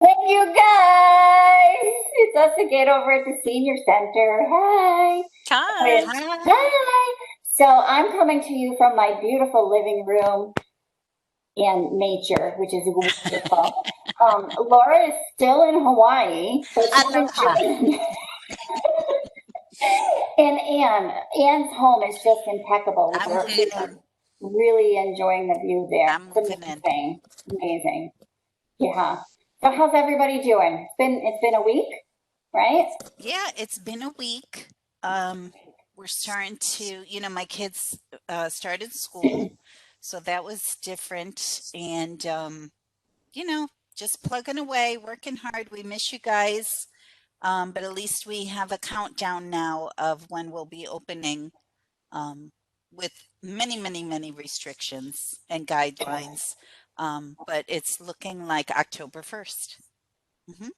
Hey, you guys! It's us again over at the Senior Center. Hi. Hi. Hi. So I'm coming to you from my beautiful living room and nature, which is wonderful. Laura is still in Hawaii, but she's Aloha. enjoying. And Anne's home is just impeccable. I'm We're moving in. really enjoying the view there. I'm It's moving in. amazing. Amazing. Yeah. So how's everybody doing? It's been a week, right? Yeah, it's been a week. We're starting to, my kids started school, so that was different. And you know, just plugging away, working hard. We miss you guys. But at least we have a countdown now of when we'll be opening, with many, many, many restrictions and guidelines. But it's looking like October 1st. Hmm.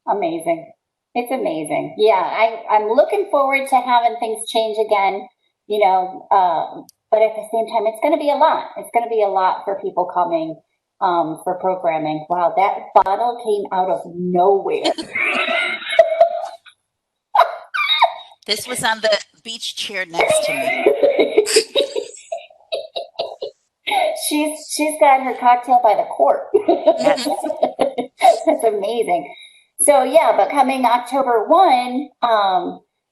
Amazing. It's amazing. Yeah, I'm looking forward to having things change again, but at the same time, it's going to be a lot. It's going to be a lot for people coming for programming. Wow, that bottle came out of nowhere. This was on the beach chair next to me. She's got her cocktail by the quart. Yes. That's amazing. So yeah, but coming October 1,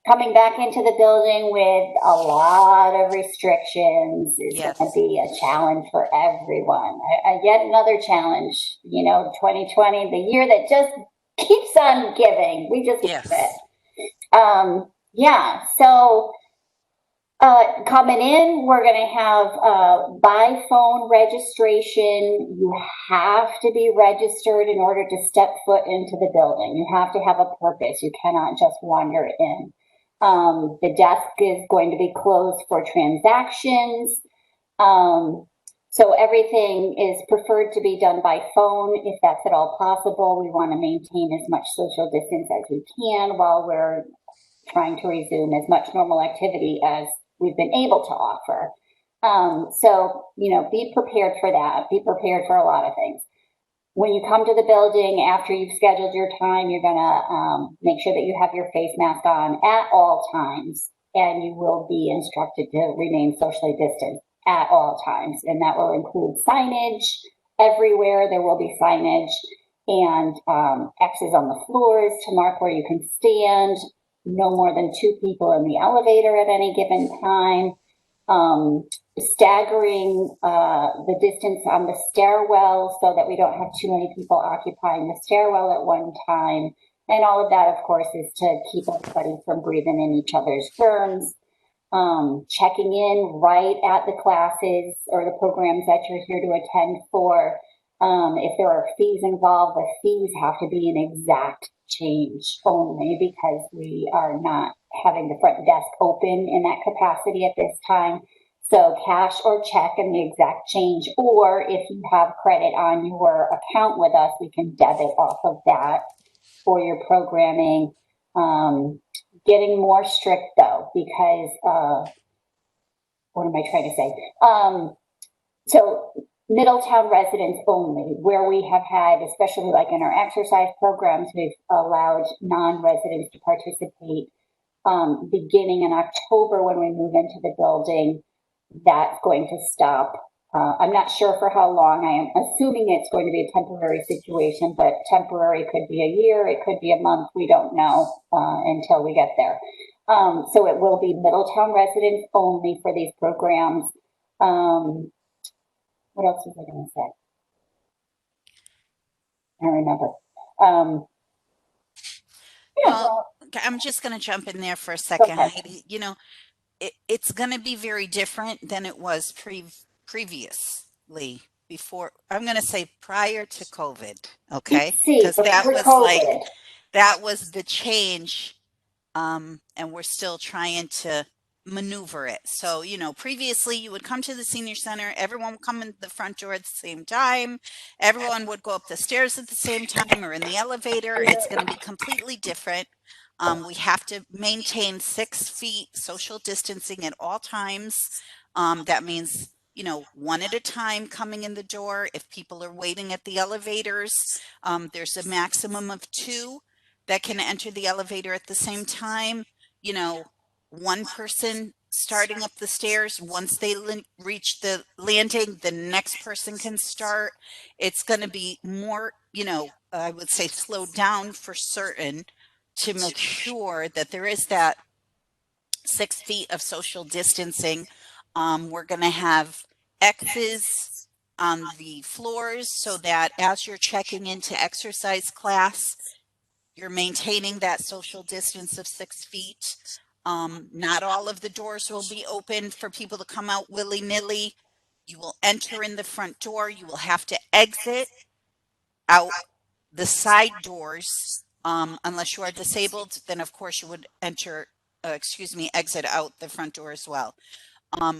coming back into the building with a lot of restrictions is going to Yes. be a challenge for everyone. Yet another challenge, 2020, the year that just keeps on giving. We just love it. Yes. Yeah, so coming in, we're going to have by phone registration. You have to be registered in order to step foot into the building. You have to have a purpose. You cannot just wander in. The desk is going to be closed for transactions. Um, so everything is preferred to be done by phone if that's at all possible. We want to maintain as much social distance as we can while we're trying to resume as much normal activity as we've been able to offer. So, be prepared for that. Be prepared for a lot of things. When you come to the building after you've scheduled your time, you're going to make sure that you have your face mask on at all times, and you will be instructed to remain socially distant at all times. And that will include signage everywhere. There will be signage and X's on the floors to mark where you can stand, no more than two people in the elevator at any given time, um, staggering the distance on the stairwell so that we don't have too many people occupying the stairwell at one time. And all of that, of course, is to keep everybody from breathing in each other's germs. Checking in right at the classes or the programs that you're here to attend for. If there are fees involved, the fees have to be an exact change only because we are not having the front desk open in that capacity at this time. So cash or check and the exact change, or if you have credit on your account with us, we can debit off of that for your programming. Um, Getting more strict though, because what am I trying to say? So Middletown residents only, where we have had, especially like in our exercise programs, we've allowed non-residents to participate beginning in October when we move into the building. That's going to stop. I'm not sure for how long. I am assuming it's going to be a temporary situation, but temporary could be a year, it could be a month. We don't know until we get there. So it will be Middletown residents only for these programs. Um, what else was I going to say? I don't remember. Um, yeah, Well, I'm just going to jump in there for a go second, ahead. Heidi. It's going to be very different than it was previously before. I'm going to say prior to COVID, okay? See, Because before COVID, that was the change, and we're still trying to maneuver it. So, previously you would come to the senior center, everyone would come in the front door at the same time, everyone would go up the stairs at the same time or in the elevator. It's going to be completely different. We have to maintain 6 feet social distancing at all times. That means, one at a time coming in the door. If people are waiting at the elevators, there's a maximum of two that can enter the elevator at the same time. You know, one person starting up the stairs. Once they reach the landing, the next person can start. It's going to be more, I would say slowed down for certain to make sure that there is that 6 feet of social distancing. We're going to have X's on the floors so that as you're checking into exercise class, you're maintaining that social distance of 6 feet. Not all of the doors will be open for people to come out willy-nilly. You will enter in the front door. You will have to exit out the side doors. Unless you are disabled, then of course you would exit out the front door as well.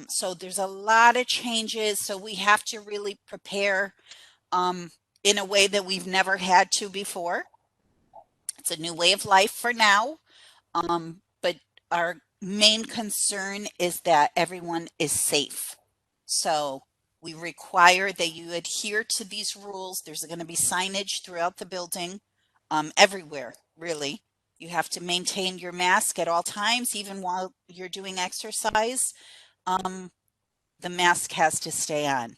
So there's a lot of changes. So we have to really prepare in a way that we've never had to before. It's a new way of life for now. But our main concern is that everyone is safe. So we require that you adhere to these rules. There's going to be signage throughout the building, everywhere, really. You have to maintain your mask at all times, even while you're doing exercise. Um, the mask has to stay on.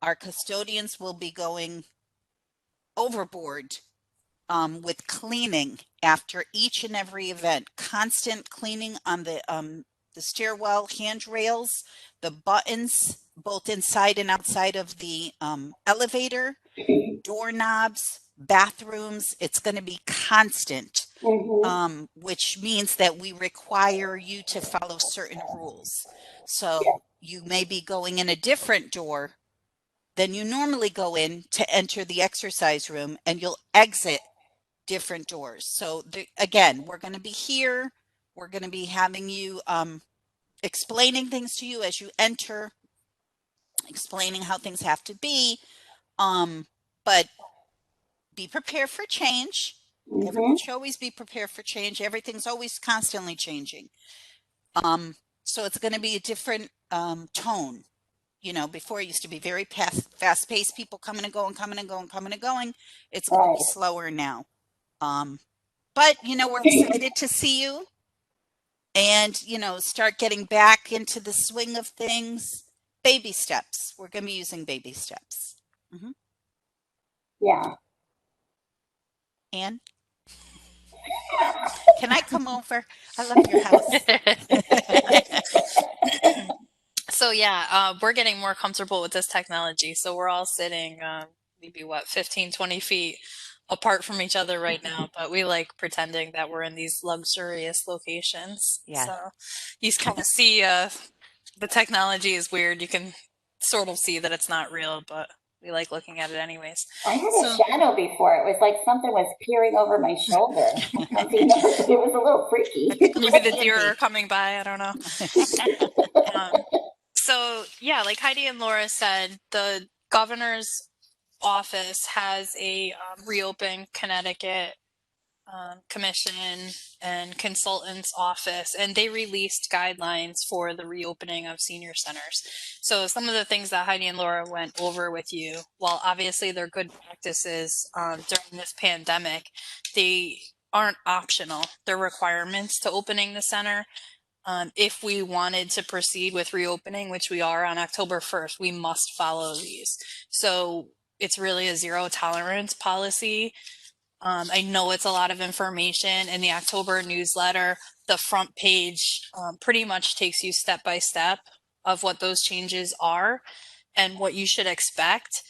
Our custodians will be going overboard with cleaning after each and every event, constant cleaning on the stairwell handrails, the buttons, both inside and outside of the elevator, doorknobs, bathrooms. It's going to be constant, which means that we require you to follow certain rules. So you may be going in a different door than you normally go in to enter the exercise room, and you'll exit different doors. So again, we're going to be here. We're going to be having you explaining things to you as you enter, explaining how things have to be. But be prepared for change. Everyone should always be prepared for change. Everything's always constantly changing. So it's going to be a different tone. Before it used to be very fast paced, people coming and going, coming and going, coming and going. It's going to be slower now. But we're excited to see you and, start getting back into the swing of things. Baby steps. We're going to be using baby steps. Mm-hmm. Yeah. Anne, can I come over? I love your house. So yeah, we're getting more comfortable with this technology. So we're all sitting maybe 15, 20 feet apart from each other right now, but we like pretending that we're in these luxurious locations. Yeah. So you kind of see the technology is weird. You can sort of see that it's not real, but we like looking at it anyways. I had a shadow before. It was like something was peering over my shoulder. It was a little freaky. Maybe the deer are coming by. I don't know. So yeah, like Heidi and Laura said, the governor's office has a Reopen Connecticut commission and consultant's office, and they released guidelines for the reopening of senior centers. So some of the things that Heidi and Laura went over with you, while obviously they're good practices during this pandemic, they aren't optional. They're requirements to opening the center. If we wanted to proceed with reopening, which we are on October 1st, we must follow these. So it's really a zero tolerance policy. I know it's a lot of information in the October newsletter. The front page pretty much takes you step by step of what those changes are and what you should expect.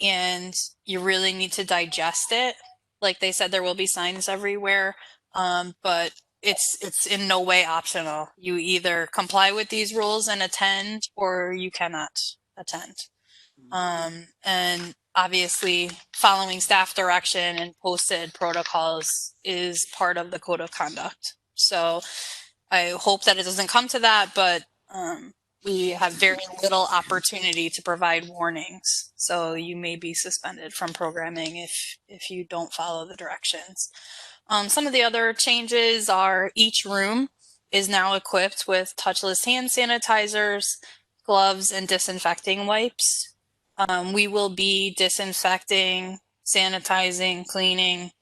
And you really need to digest it. Like they said, there will be signs everywhere, but it's in no way optional. You either comply with these rules and attend, or you cannot attend. And obviously following staff direction and posted protocols is part of the code of conduct. So I hope that it doesn't come to that, but we have very little opportunity to provide warnings. So you may be suspended from programming if you don't follow the directions. Some of the other changes are each room is now equipped with touchless hand sanitizers, gloves, and disinfecting wipes. We will be disinfecting, sanitizing, cleaning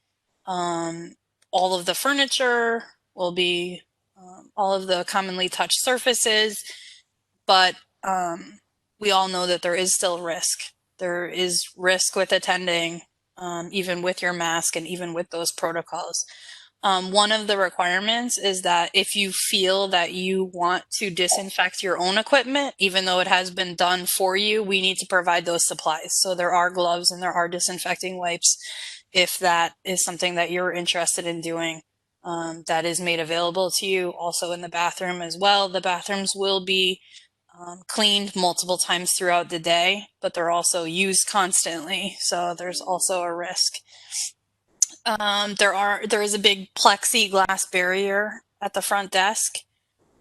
all of the furniture, will be all of the commonly touched surfaces, but we all know that there is still risk. There is risk with attending, even with your mask and even with those protocols. One of the requirements is that if you feel that you want to disinfect your own equipment, even though it has been done for you, we need to provide those supplies. So there are gloves and there are disinfecting wipes if that is something that you're interested in doing. That is made available to you also in the bathroom as well. The bathrooms will be cleaned multiple times throughout the day, but they're also used constantly. So there's also a risk. There is a big plexiglass barrier at the front desk.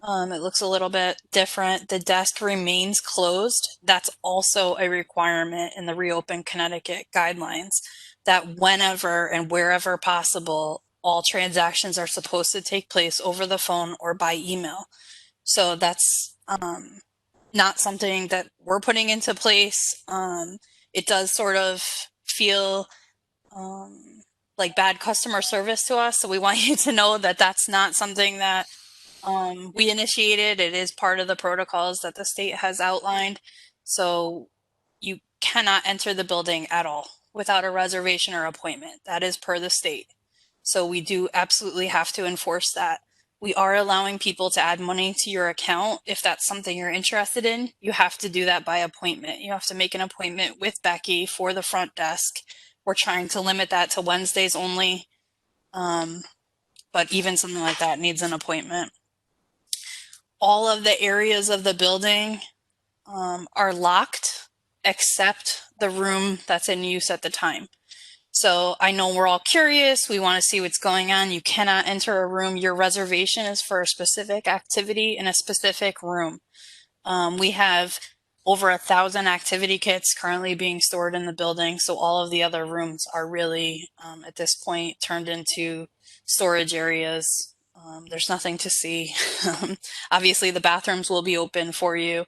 It looks a little bit different. The desk remains closed. That's also a requirement in the Reopen Connecticut guidelines, that whenever and wherever possible, all transactions are supposed to take place over the phone or by email. So that's not something that we're putting into place. It does sort of feel like bad customer service to us. So we want you to know that that's not something that we initiated. It is part of the protocols that the state has outlined. So you cannot enter the building at all without a reservation or appointment. That is per the state. So we do absolutely have to enforce that. We are allowing people to add money to your account. If that's something you're interested in, you have to do that by appointment. You have to make an appointment with Becky for the front desk. We're trying to limit that to Wednesdays only. But even something like that needs an appointment. All of the areas of the building are locked except the room that's in use at the time. So I know we're all curious. We want to see what's going on. You cannot enter a room. Your reservation is for a specific activity in a specific room. We have over 1,000 activity kits currently being stored in the building. So all of the other rooms are really, at this point, turned into storage areas. There's nothing to see. Obviously, the bathrooms will be open for you.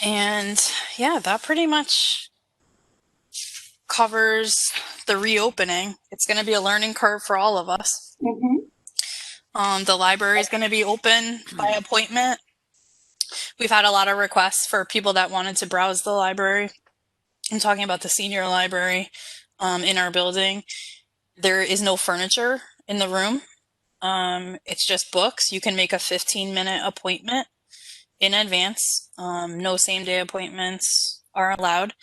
And yeah, that pretty much covers the reopening. It's going to be a learning curve for all of us. The library is going to be open by appointment. We've had a lot of requests for people that wanted to browse the library. I'm talking about the senior library in our building. There is no furniture in the room. It's just books. You can make a 15-minute appointment in advance. No same-day appointments are allowed.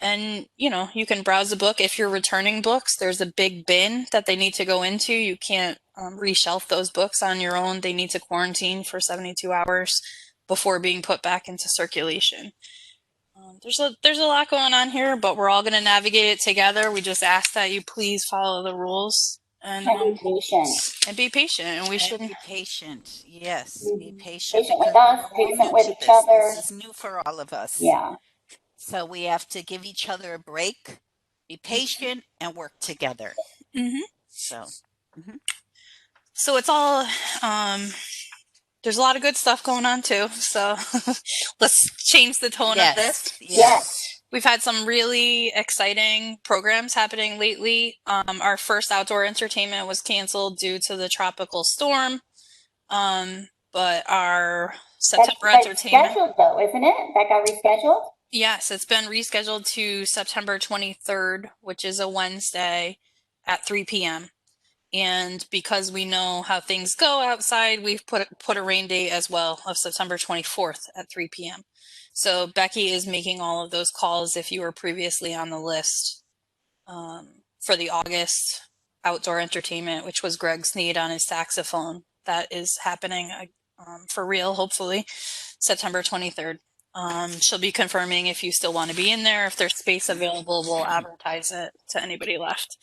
And, you know, you can browse the book. If you're returning books, there's a big bin that they need to go into. You can't reshelf those books on your own. They need to quarantine for 72 hours before being put back into circulation. There's a lot going on here, but we're all going to navigate it together. We just ask that you please follow the rules and be patient. be patient. And we should be patient. Yes, be Patient patient. with because us, we're all patient new with to each this. other. This is new for all of us. Yeah. So we have to give each other a break, be patient, and work together. So. So it's all, there's a lot of good stuff going on too. So let's change the tone of this. Yes. We've had some really exciting programs happening lately. Our first outdoor entertainment was canceled due to the tropical storm. But our September entertainment. That's scheduled though, isn't it? That got rescheduled? Yes, it's been rescheduled to September 23rd, which is a Wednesday at 3 p.m. And because we know how things go outside, we've put a rain date as well of September 24th at 3 p.m. So Becky is making all of those calls if you were previously on the list for the August outdoor entertainment, which was Greg Sneed on his saxophone. That is happening for real, hopefully, September 23rd. She'll be confirming if you still want to be in there. If there's space available, we'll advertise it to anybody left.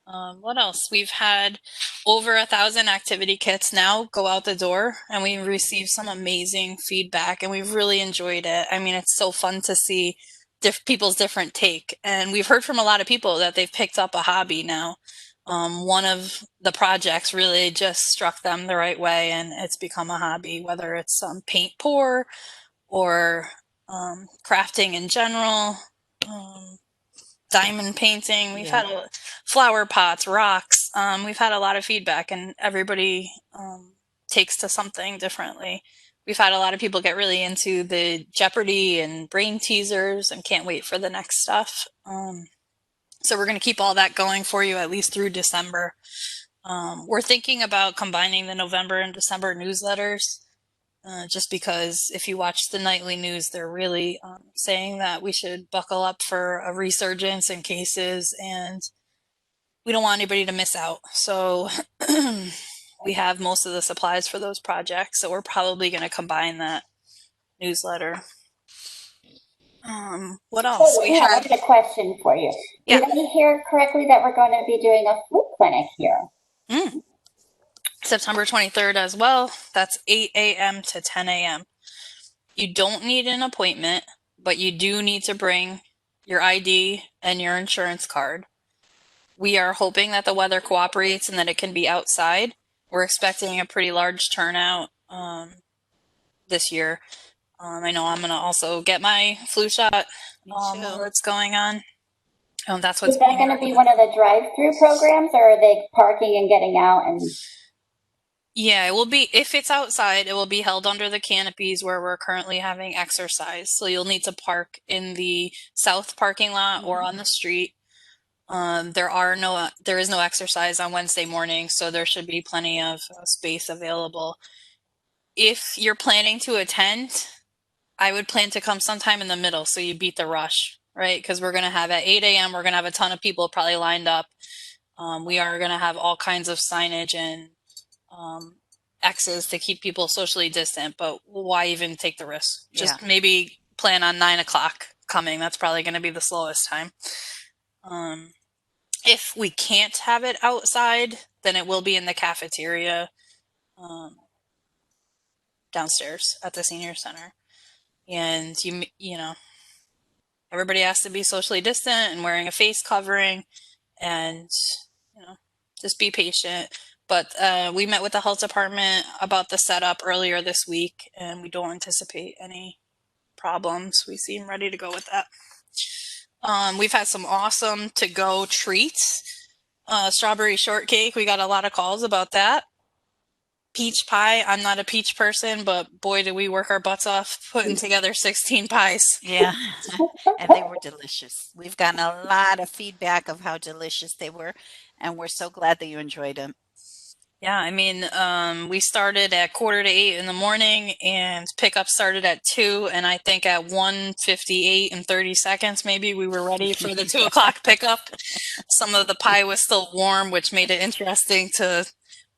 What else? We've had over 1,000 activity kits now go out the door, and we received some amazing feedback, and we've really enjoyed it. I mean, it's so fun to see people's different take, and we've heard from a lot of people that they've picked up a hobby now. one of the projects really just struck them the right way, and it's become a hobby, whether it's paint pour or crafting in general, diamond painting. We've Yeah. had flower pots, rocks. We've had a lot of feedback, and everybody takes to something differently. We've had a lot of people get really into the Jeopardy and brain teasers and can't wait for the next stuff. So we're going to keep all that going for you at least through December. We're thinking about combining the November and December newsletters, just because if you watch the nightly news, they're really saying that we should buckle up for a resurgence in cases, and we don't want anybody to miss out. So we have most of the supplies for those projects, so we're probably going to combine that newsletter. What else? So, We yeah, I have, have a question for you. yeah. Did I hear correctly that we're going to be doing a food clinic here? September 23rd as well. That's 8 a.m. to 10 a.m. You don't need an appointment, but you do need to bring your ID and your insurance card. We are hoping that the weather cooperates and that it can be outside. We're expecting a pretty large turnout this year. I know I'm going to also get my flu shot while it's going on. That's what's Is that being going to be one of the drive-through programs, or are they parking and getting out? And yeah, it will be, if it's outside, it will be held under the canopies where we're currently having exercise. So you'll need to park in the south parking lot or on the street. There is no exercise on Wednesday morning, so there should be plenty of space available. If you're planning to attend, I would plan to come sometime in the middle so you beat the rush, right? Because we're going to have at 8 a.m., we're going to have a ton of people probably lined up. We are going to have all kinds of signage and X's to keep people socially distant, but why even take the risk? Just maybe plan on 9 o'clock coming. That's probably going to be the slowest time. If we can't have it outside, then it will be in the cafeteria downstairs at the senior center. And you know, everybody has to be socially distant and wearing a face covering, and just be patient. But we met with the health department about the setup earlier this week, and we don't anticipate any problems. We seem ready to go with that. We've had some awesome to-go treats. Strawberry shortcake, we got a lot of calls about that. Peach pie, I'm not a peach person, but boy, did we work our butts off putting together 16 pies. Yeah, and they were delicious. We've gotten a lot of feedback of how delicious they were, and we're so glad that you enjoyed them. Yeah, I mean, we started at 7:45 in the morning, and pickup started at 2, and I think at 1:58 and 30 seconds, maybe we were ready for the 2 o'clock pickup. Some of the pie was still warm, which made it interesting to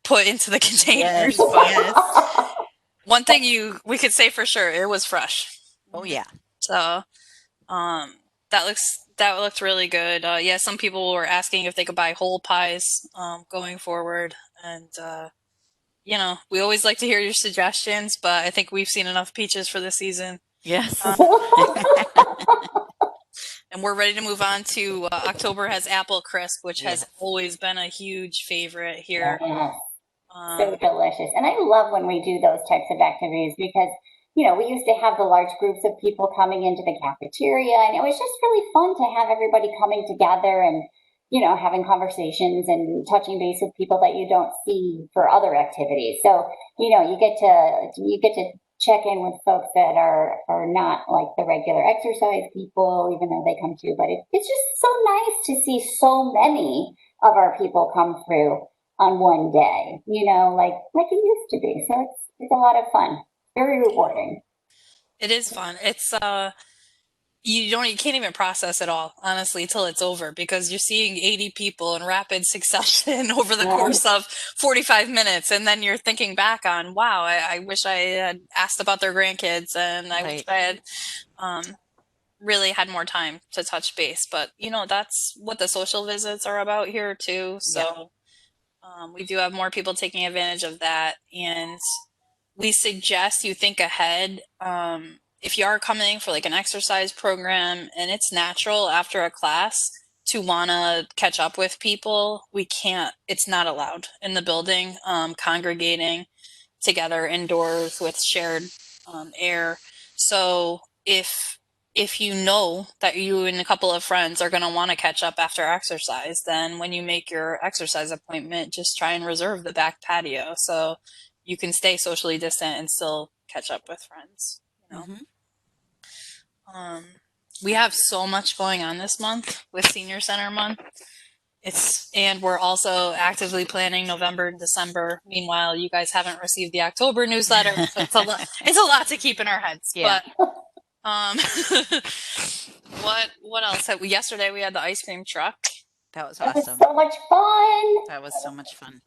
put into the containers. Yes. One thing we could say for sure, it was fresh. Oh yeah. So, that looked really good. Yeah, some people were asking if they could buy whole pies going forward, and we always like to hear your suggestions, but I think we've seen enough peaches for the season. Yes. And we're ready to move on to October has apple crisp, which has Yes. always been a huge favorite here. yeah, so delicious. And I love when we do those types of activities because, we used to have the large groups of people coming into the cafeteria, and it was just really fun to have everybody coming together and, having conversations and touching base with people that you don't see for other activities. So, you get to check in with folks that are not like the regular exercise people, even though they come too. But it's just so nice to see so many of our people come through on one day, like it used to be. So it's a lot of fun. Very rewarding. It is fun. It's you can't even process it all, honestly, till it's over, because you're seeing 80 people in rapid succession over the course of 45 minutes, and then you're thinking back on, wow, I wish I had asked about their grandkids, and I wish I had really had more time to touch base. But that's what the social visits are about here too. So we do have more people taking advantage of that, and we suggest you think ahead. If you are coming for like an exercise program and it's natural after a class to want to catch up with people, we can't, it's not allowed in the building, congregating together indoors with shared air. So if you know that you and a couple of friends are going to want to catch up after exercise, then when you make your exercise appointment, just try and reserve the back patio so you can stay socially distant and still catch up with friends, you know. Mhm. We have so much going on this month with Senior Center Month. And we're also actively planning November and December. Meanwhile, you guys haven't received the October newsletter, so it's a lot to keep in our heads. Yeah. But what else? Yesterday we had the ice cream truck. That was That was awesome. so much fun. That was so much fun.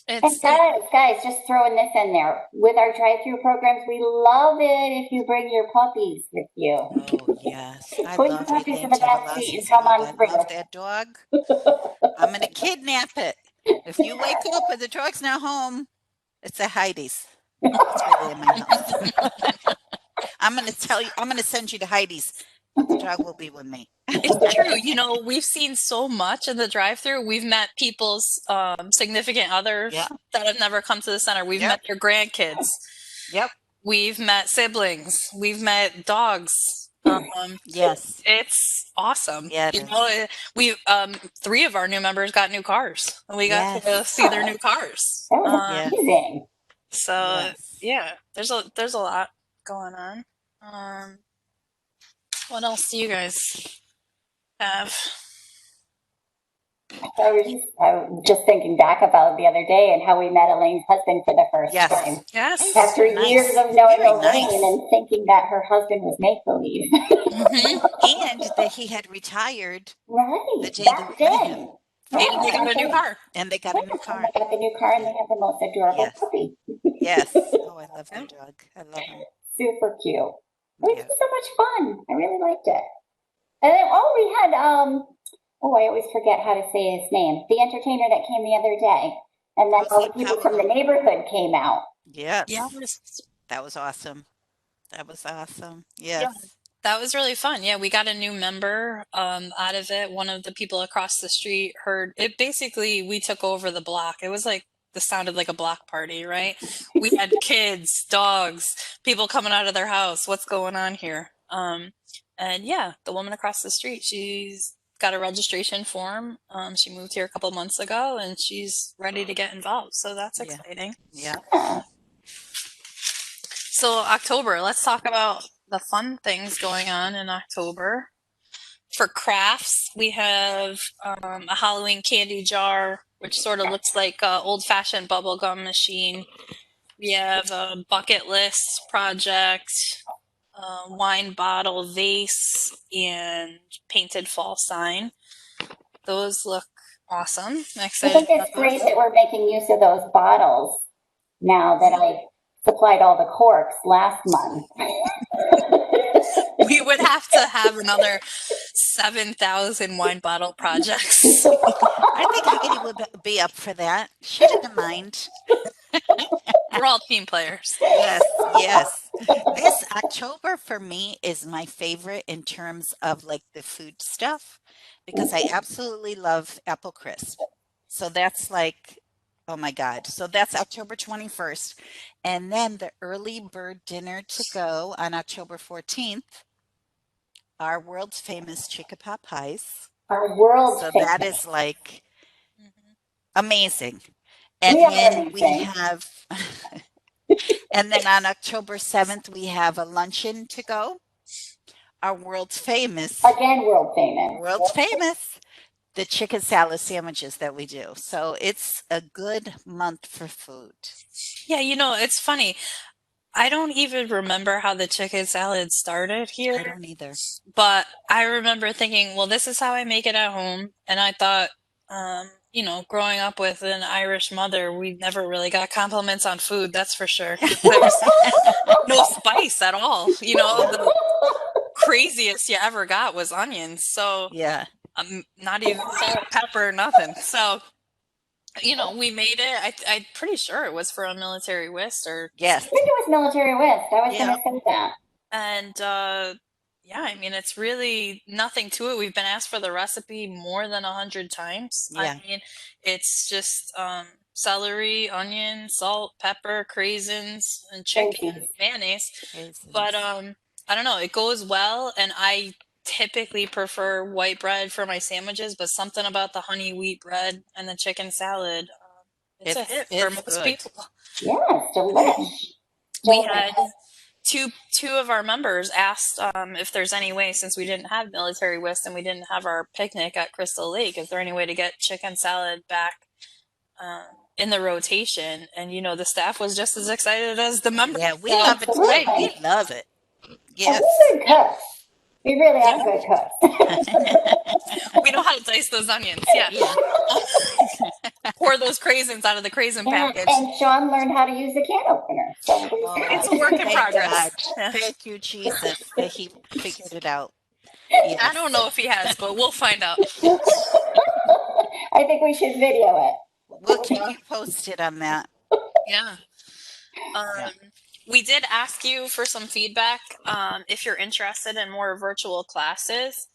And guys, just throwing this in there. With our drive-through programs, we love it if you bring your puppies with you. Oh, yes. I Put your love puppies in Aunt the back seat and Everlass's come dog. on I through. love that dog. I'm going to kidnap it. If you wake up and the dog's not home, it's at Heidi's. It's really in my house. I'm going to send you to Heidi's, but the dog will be with me. It's true. You know, we've seen so much in the drive-through. We've met people's significant others Yeah. that have never come to the center. We've Yep. met their grandkids. Yep. We've met siblings. We've met dogs. Yes. It's awesome. Yeah, it You know, is. we 3 of our new members got new cars, and we got to Yes. see their new cars. That was Yes. amazing. So Yes. yeah, there's a lot going on. What else do you guys have? I was just thinking back about the other day and how we met Elaine's husband for the first Yes. time. Yes. After Nice. years of knowing Very Elaine nice. and thinking that her husband was make-believe. Mm-hmm. And that he had retired the Right, day that back we met then. him. And they got a new car. And they got a new And car. they got the new car and they have the most adorable Yes. puppy. Yes. Oh, I love that dog. I love him. Super cute. It was Yeah. just so much fun. I really liked it. And then, we had, I always forget how to say his name. The entertainer that came the other day. And then all the people from the neighborhood came out. Yes. Yeah. That was awesome. That was awesome. Yeah. Yes. That was really fun. Yeah, we got a new member out of it. One of the people across the street heard it. Basically, we took over the block. It was like this sounded like a block party, right? We had kids, dogs, people coming out of their house. What's going on here? And yeah, the woman across the street, she's got a registration form. She moved here a couple months ago, and she's ready to get involved. So that's Yeah. exciting. Yeah. So October, let's talk about the fun things going on in October. For crafts, we have a Halloween candy jar, which sort of looks like an old-fashioned bubblegum machine. We have a bucket list project, a wine bottle vase, and painted fall sign. Those look awesome. I'm I excited think about it's great those. that we're making use of those bottles now that I supplied all the corks last month. We would have to have another 7,000 wine bottle projects. I think Heidi would be up for that. She didn't mind. We're all team players. Yes, yes. This October for me is my favorite in terms of like the food stuff because I absolutely love apple crisp. So that's like, oh my God. So that's October 21st. And then the early bird dinner to go on October 14th, our world's famous Chickapah pies. Our world So famous. that is like Mhm. amazing. And We are then we amazing. have, and then on October 7th, we have a luncheon to go. Our world's famous, Again, world famous. the chicken salad sandwiches that we do. So it's a good month for food. Yeah, you know, it's funny. I don't even remember how the chicken salad started I here, don't either. but I remember thinking, well, this is how I make it at home. And I thought, you know, growing up with an Irish mother, we never really got compliments on food, that's for sure. There was no spice at all. You know, the craziest you ever got was onions. So Yeah. not even salt, pepper, nothing. So, you know, we made it. I'm pretty sure it was for a military whist or Yes. I think it was military whist. I was Yeah. going to say that. and Yeah, I mean, it's really nothing to it. We've been asked for the recipe more than 100 times. I Yeah, mean, it's just celery, onion, salt, pepper, craisins, and chicken, Crazy. mayonnaise. But raisins. I don't know, it goes well, and I typically prefer white bread for my sandwiches, but something about the honey wheat bread and the chicken salad, it's a hit for It's most good. people. Yes, delish. We Delish. had two of our members asked if there's any way, since we didn't have military whist and we didn't have our picnic at Crystal Lake, is there any way to get chicken salad back um, in the rotation? And the staff was just as excited as the members. Yeah, we So love it too. hey, We Absolutely. love it. And we're Yes. good cooks. We really yeah, are good cooks. we know how to dice those onions. Yeah, Yeah. pour those craisins out of the craisin Yeah, package. and Sean learned how to use the can opener. So It's Oh, a work in thank God. progress. Yeah. Thank you, Jesus, that he figured it out. I Yes. don't know if he has, but we'll find out. I think we should video it. We'll keep you posted on that. Yeah. Yeah. Um, we did ask you for some feedback if you're interested in more virtual classes.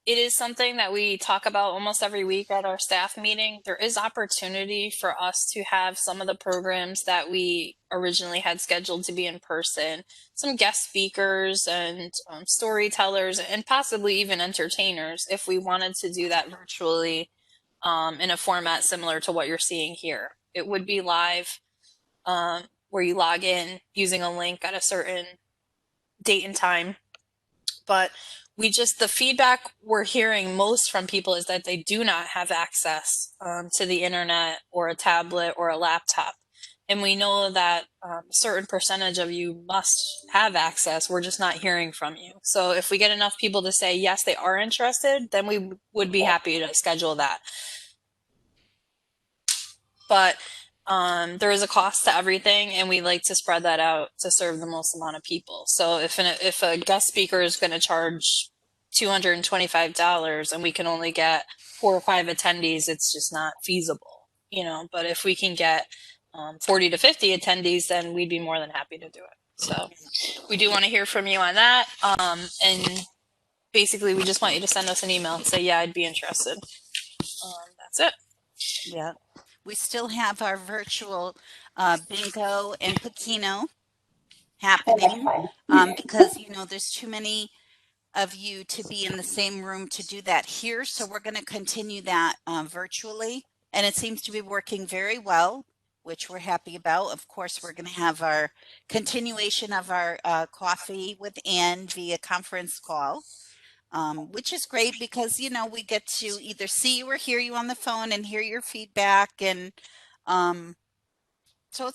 It is something that we talk about almost every week at our staff meeting. There is opportunity for us to have some of the programs that we originally had scheduled to be in person, some guest speakers and storytellers, and possibly even entertainers if we wanted to do that virtually in a format similar to what you're seeing here. It would be live where you log in using a link at a certain date and time. But the feedback we're hearing most from people is that they do not have access to the internet or a tablet or a laptop. And we know that a certain percentage of you must have access. We're just not hearing from you. So if we get enough people to say, yes, they are interested, then we would be happy to schedule that. But there is a cost to everything, and we like to spread that out to serve the most amount of people. So if a guest speaker is going to charge $225 and we can only get 4 or 5 attendees, it's just not feasible. But if we can get 40 to 50 attendees, then we'd be more than happy to do it. So we do want to hear from you on that. And basically, we just want you to send us an email and say, yeah, I'd be interested. That's it. Yeah. We still have our virtual bingo and Pekino Oh, that's happening fun. because, there's too many of you to be in the same room to do that here. So we're going to continue that virtually. And it seems to be working very well, which we're happy about. Of course, we're going to have our continuation of our coffee with Ann via conference call. Which is great because we get to either see you or hear you on the phone and hear your feedback, and um, so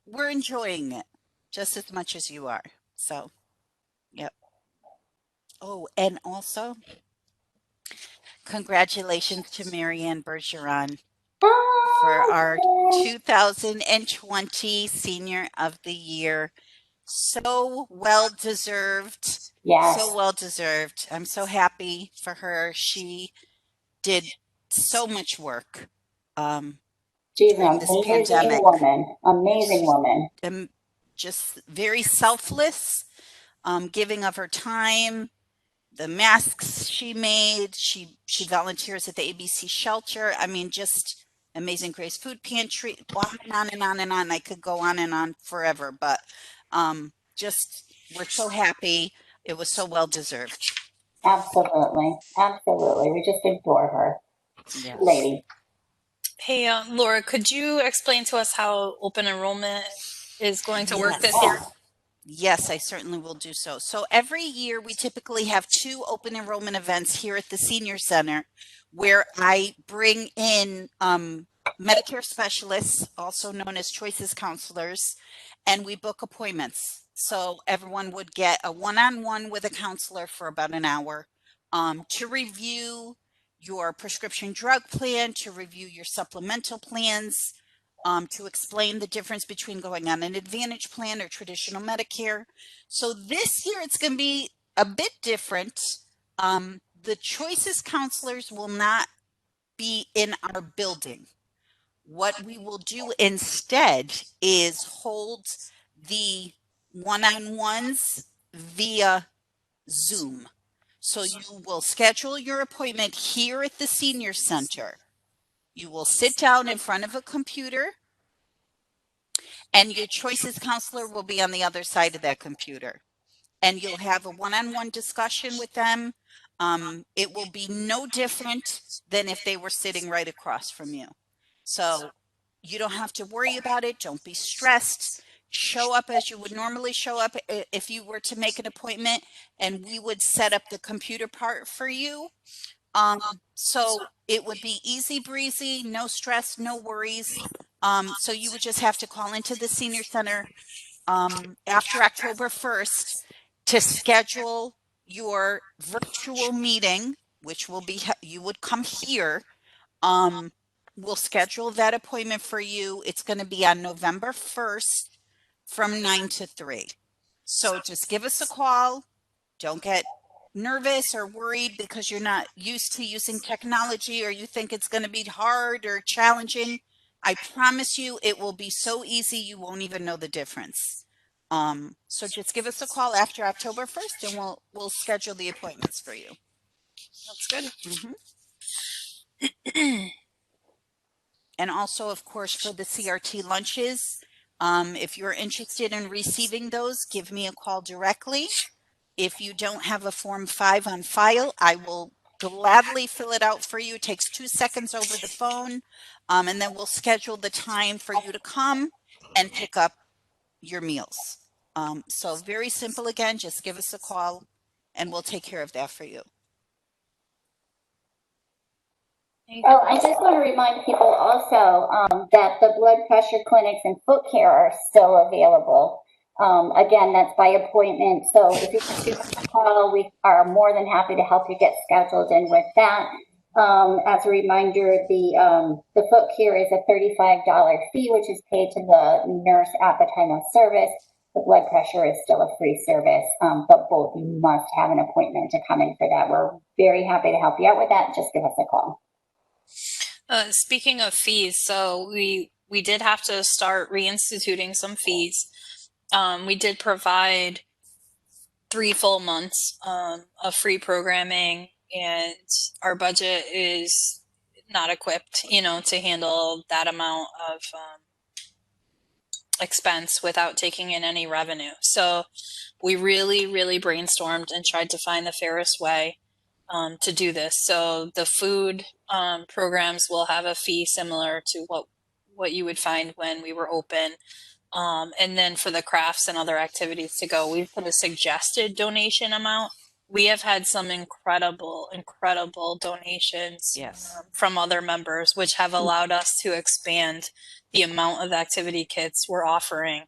we're enjoying it just as much as you are. So, yep. Oh, and also congratulations to Marianne Bergeron for our Oh, 2020 Senior of the Year. So well deserved. yes. So well deserved. I'm so happy for her. She did so much work She's during an this amazing pandemic. woman. Amazing woman. Just very selfless, giving of her time. The masks she made. She volunteers at the ABC shelter. I mean, just Amazing Grace Food Pantry. On and on and on and on. I could go on and on forever, but just we're so happy. It was so well deserved. Absolutely. Absolutely. We just adore her. Yes. Lady. Hey, Laura, could you explain to us how open enrollment is going to work this Yes. year? Yes. Yes, I certainly will do so. So every year we typically have two open enrollment events here at the Senior Center where I bring in Medicare specialists, also known as choices counselors, and we book appointments. So everyone would get a one-on-one with a counselor for about an hour to review your prescription drug plan, to review your supplemental plans, to explain the difference between going on an Advantage plan or traditional Medicare. So this year it's going to be a bit different. The choices counselors will not be in our building. What we will do instead is hold the one-on-ones via Zoom. So you will schedule your appointment here at the senior center. You will sit down in front of a computer, and your choices counselor will be on the other side of that computer. And you'll have a one-on-one discussion with them. It will be no different than if they were sitting right across from you. So you don't have to worry about it. Don't be stressed. Show up as you would normally show up if you were to make an appointment, and we would set up the computer part for you. So it would be easy breezy, no stress, no worries. So you would just have to call into the senior center after October 1st to schedule your virtual meeting, which will be, you would come here. We'll schedule that appointment for you. It's going to be on November 1st from 9 to 3. So just give us a call. Don't get nervous or worried because you're not used to using technology or you think it's going to be hard or challenging. I promise you it will be so easy you won't even know the difference. So just give us a call after October 1st and we'll schedule the appointments for you. That's good. And also, of course, for the CRT lunches, if you're interested in receiving those, give me a call directly. If you don't have a Form 5 on file, I will gladly fill it out for you. It takes 2 seconds over the phone, and then we'll schedule the time for you to come and pick up your meals. So very simple again, just give us a call and we'll take care of that for you. Oh, I just want to remind people also that the blood pressure clinics and foot care are still available. Again, that's by appointment. So if you give us a call, we are more than happy to help you get scheduled in with that. As a reminder, the foot care is a $35 fee, which is paid to the nurse at the time of service. The blood pressure is still a free service, but both you must have an appointment to come in for that. We're very happy to help you out with that. Just give us a call. Speaking of fees, so we did have to start reinstituting some fees. We did provide 3 full months of free programming, and our budget is not equipped, to handle that amount of expense without taking in any revenue. So we really, really brainstormed and tried to find the fairest way to do this. So the food programs will have a fee similar to what you would find when we were open. And then for the crafts and other activities to go, we've put a suggested donation amount. We have had some incredible donations Yes. from other members, which have allowed us to expand the amount of activity kits we're offering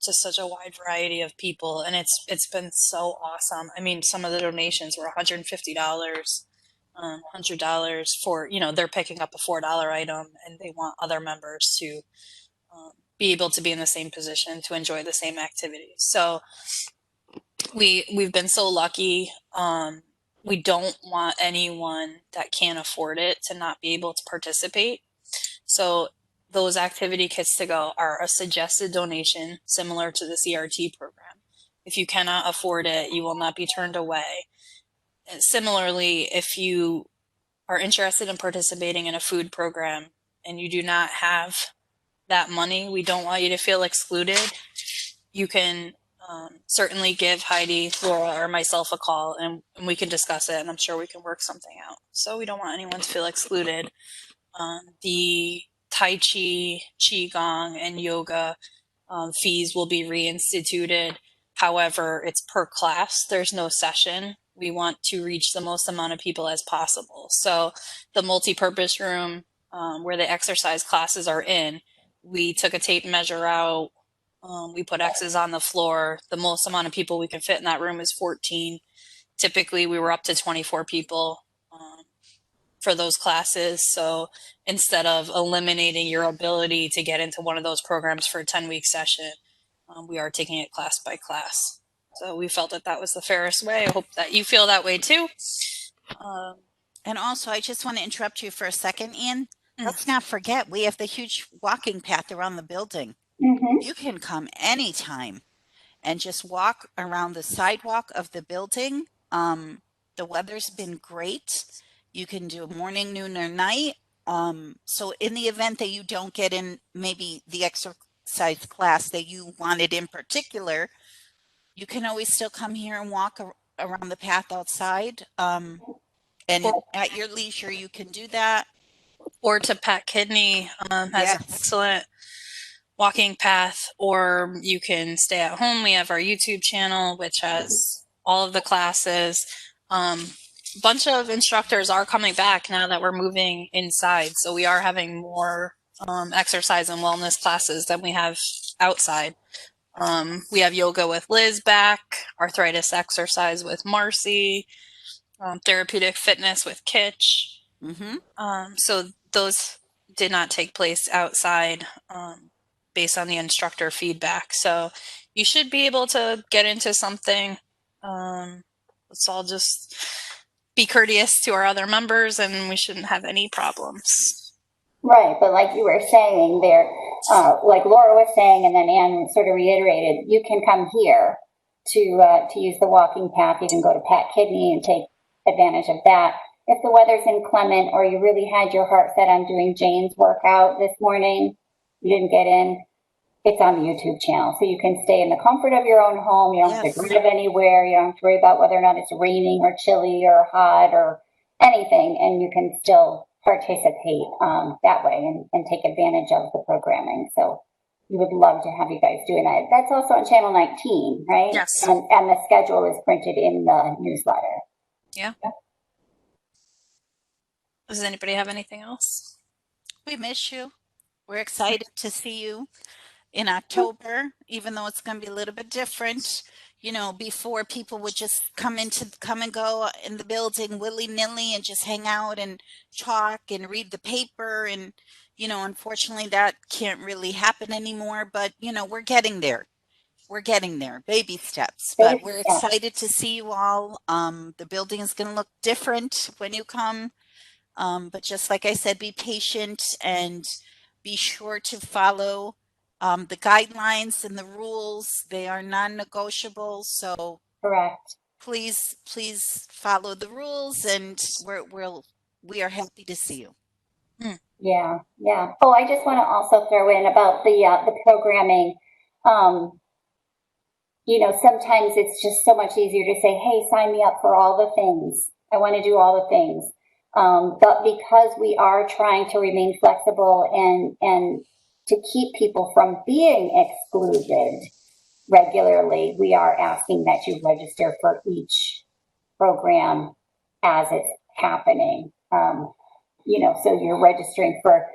to such a wide variety of people, and it's been so awesome. I mean, some of the donations were $150, $100 for, they're picking up a $4 item, and they want other members to be able to be in the same position to enjoy the same activities. So we've been so lucky. We don't want anyone that can't afford it to not be able to participate. So those activity kits to go are a suggested donation similar to the CRT program. If you cannot afford it, you will not be turned away. And similarly, if you are interested in participating in a food program and you do not have that money, we don't want you to feel excluded. You can certainly give Heidi, Laura, or myself a call, and we can discuss it, and I'm sure we can work something out. So we don't want anyone to feel excluded. The Tai Chi, Qigong, and yoga fees will be reinstituted. However, it's per class. There's no session. We want to reach the most amount of people as possible. So the multi-purpose room where the exercise classes are in, we took a tape measure out. We put X's on the floor. The most amount of people we can fit in that room is 14. Typically, we were up to 24 people for those classes. So instead of eliminating your ability to get into one of those programs for a 10-week session, we are taking it class by class. So we felt that was the fairest way. I hope that you feel that way too. And also, I just want to interrupt you for a second, Ann. Let's not forget, we have the huge walking path around the building. You can come anytime. and just walk around the sidewalk of the building. The weather's been great. You can do morning, noon, or night. So in the event that you don't get in maybe the exercise class that you wanted in particular, you can always still come here and walk around the path outside. And at your leisure, you can do that. Or to Pat Kidney has an Yes. excellent walking path, or you can stay at home. We have our YouTube channel, which has all of the classes. Bunch of instructors are coming back now that we're moving inside, so we are having more exercise and wellness classes than we have outside. We have yoga with Liz back, arthritis exercise with Marcy, therapeutic fitness with Kitch. So those did not take place outside based on the instructor feedback. So you should be able to get into something. Let's all just be courteous to our other members, and we shouldn't have any problems. Right, but like you were saying there, like Laura was saying, and then Anne sort of reiterated, you can come here to use the walking path. You can go to Pat Kidney and take advantage of that. If the weather's inclement or you really had your heart set on doing Jane's workout this morning, you didn't get in, it's on the YouTube channel. So you can stay in the comfort of your own home. You don't have to drive anywhere. You don't have to worry about whether or not it's raining or chilly or hot or anything. And you can still participate that way and take advantage of the programming. So we would love to have you guys doing that. That's also on channel 19, right? Yes. And the schedule is printed in the newsletter. Yeah. Does anybody have anything else? We miss you. We're excited to see you in October, even though it's going to be a little bit different. You know, before people would just come and go in the building willy-nilly and just hang out and talk and read the paper. And, you know, unfortunately that can't really happen anymore, but you know, we're getting there. We're getting there, baby steps, but we're excited to see you all. The building is going to look different when you come. But just like I said, be patient and be sure to follow the guidelines and the rules. They are non-negotiable. So correct. Please follow the rules, and we are happy to see you. Yeah, yeah. Oh, I just want to also throw in about the programming. You know, sometimes it's just so much easier to say, "Hey, sign me up for all the things. I want to do all the things." But because we are trying to remain flexible and to keep people from being excluded regularly, we are asking that you register for each program as it's happening. You know, so you're registering for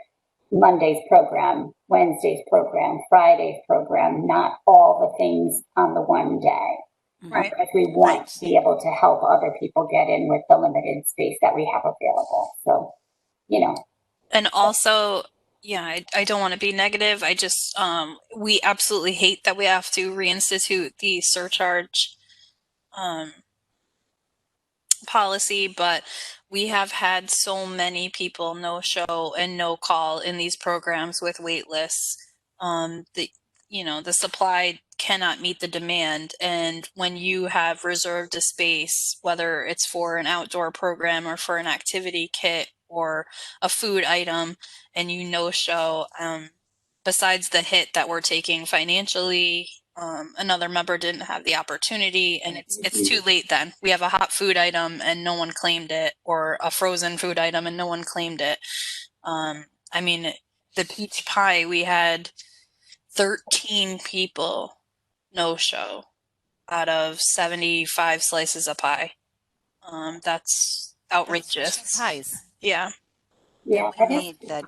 Monday's program, Wednesday's program, Friday's program, not all the things on the one day. Right. Because we want to be able to help other people get in with the limited space that we have available. So, you know. And also, yeah, I don't want to be negative. I just, we absolutely hate that we have to reinstitute the surcharge policy, but we have had so many people no show and no call in these programs with wait lists. The supply cannot meet the demand, and when you have reserved a space, whether it's for an outdoor program or for an activity kit or a food item, and you no show, besides the hit that we're taking financially, another member didn't have the opportunity, and it's too late then. We have a hot food item and no one claimed it, or a frozen food item and no one claimed it. I mean, the peach pie, we had 13 people no show out of 75 slices of pie. That's outrageous. That's pies. Yeah. Yeah, That we made that.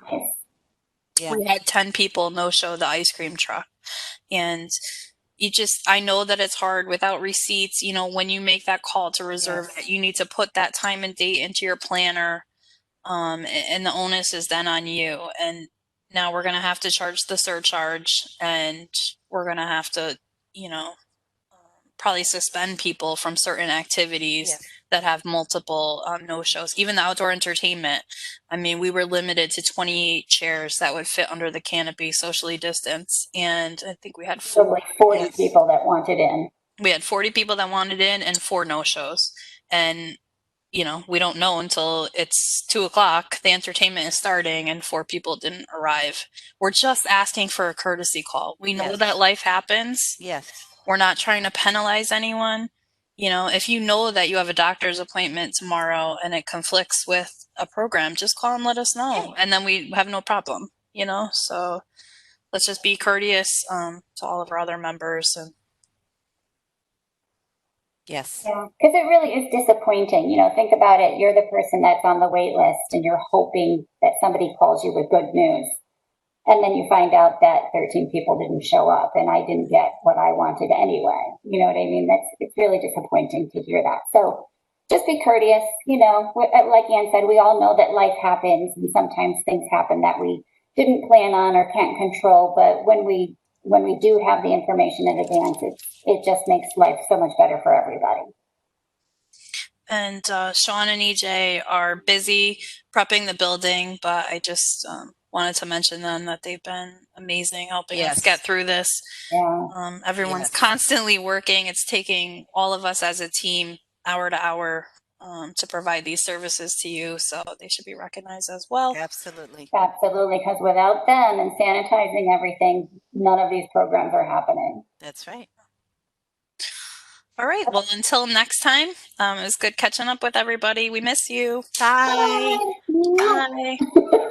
Yeah. We had 10 people no show the ice cream truck. And I know that it's hard without receipts. You know, when you make that call to reserve it, you need to put that time and date into your planner. And the onus is then on you. And now we're going to have to charge the surcharge, and we're going to have to, probably suspend people from certain activities Yes. that have multiple no-shows. Even the outdoor entertainment. I mean, we were limited to 28 chairs that would fit under the canopy, socially distanced, and I think we had So 4. like 40 Yes. people that wanted in. We had 40 people that wanted in and 4 no-shows. And you know, we don't know until it's 2:00, the entertainment is starting, and 4 people didn't arrive. We're just asking for a courtesy call. We know Yes. that life happens. Yes. We're not trying to penalize anyone. You know, if you know that you have a doctor's appointment tomorrow and it conflicts with a program, just call and let us know. And then we have no problem, you know? So let's just be courteous to all of our other members. And Yes. Yeah, because it really is disappointing. You know, think about it. You're the person that's on the wait list and you're hoping that somebody calls you with good news. And then you find out that 13 people didn't show up and I didn't get what I wanted anyway. You know what I mean? It's really disappointing to hear that. So just be courteous. You know, like Ann said, we all know that life happens and sometimes things happen that we didn't plan on or can't control. But when we do have the information in advance, it just makes life so much better for everybody. And Sean and EJ are busy prepping the building, but I just wanted to mention them that they've been amazing helping us get through this. Yeah. Everyone's Yes. constantly working. It's taking all of us as a team hour to hour to provide these services to you, so they should be recognized as well. Absolutely. Absolutely, because without them and sanitizing everything, none of these programs are happening. That's right. All right. Well, until next time, it was good catching up with everybody. We miss you. Bye. Bye. Bye.